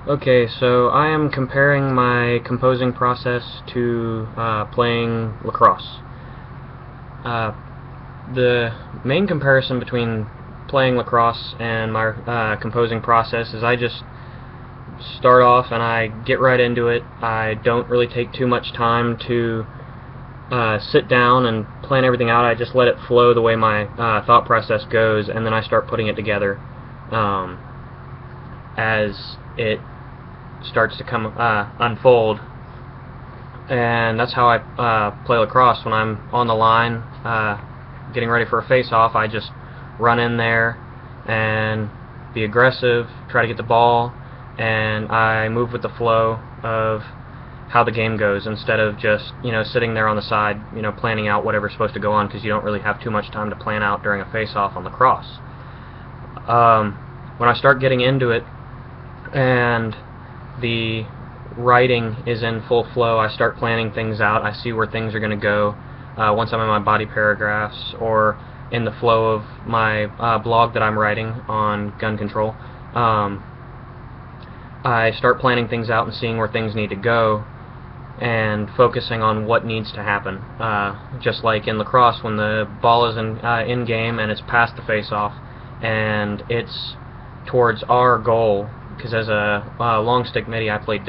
Okay, so I am comparing my composing process to playing lacrosse. Uh, the main comparison between playing lacrosse and my composing process is I just start off and I get right into it. I don't really take too much time to sit down and plan everything out. I just let it flow the way my thought process goes, and then I start putting it together as it starts to come unfold. And that's how I play lacrosse. When I'm on the line getting ready for a face-off, I just run in there and be aggressive, try to get the ball, and I move with the flow of how the game goes instead of just sitting there on the side planning out whatever's supposed to go on, because you don't really have too much time to plan out during a face-off on lacrosse. When I start getting into it and the writing is in full flow, I start planning things out. I see where things are going to go once I'm in my body paragraphs or in the flow of my blog that I'm writing on gun control. I start planning things out and seeing where things need to go and focusing on what needs to happen. Just like in lacrosse, when the ball is in game and it's past the face-off and it's towards our goal, because as a long stick midi I played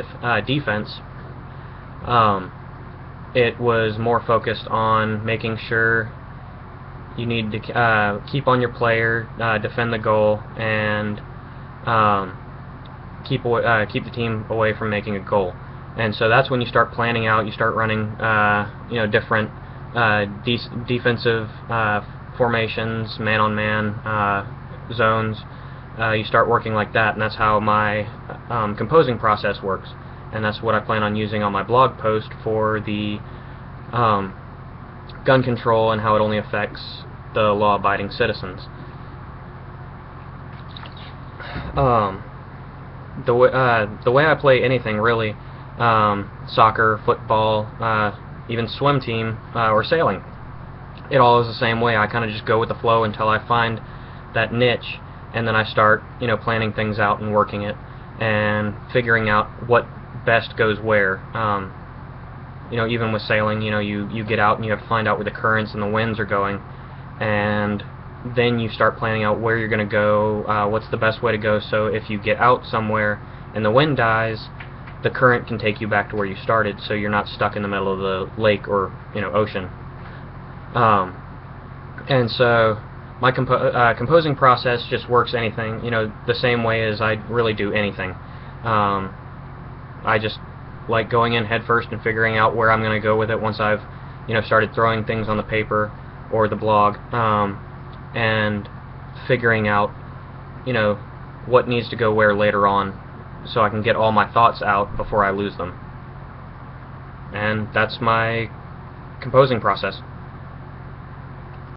defense, it was more focused on making sure you need to keep on your player, defend the goal, and keep the team away from making a goal. And so that's when you start planning out. You start running different defensive formations, man-on-man zones. You start working like that, and that's how my composing process works. And that's what I plan on using on my blog post for the gun control and how it only affects the law-abiding citizens. The way I play anything, really, soccer, football, even swim team, or sailing, it all is the same way. I kind of just go with the flow until I find that niche, and then I start planning things out and working it and figuring out what best goes where. Even with sailing, you get out and you have to find out where the currents and the winds are going, and then you start planning out where you're going to go, what's the best way to go, so if you get out somewhere and the wind dies, the current can take you back to where you started, so you're not stuck in the middle of the lake or ocean. And so my composing process just works anything, the same way as I really do anything. I just like going in head first and figuring out where I'm going to go with it once I've started throwing things on the paper or the blog, and figuring out what needs to go where later on, so I can get all my thoughts out before I lose them. And that's my composing process.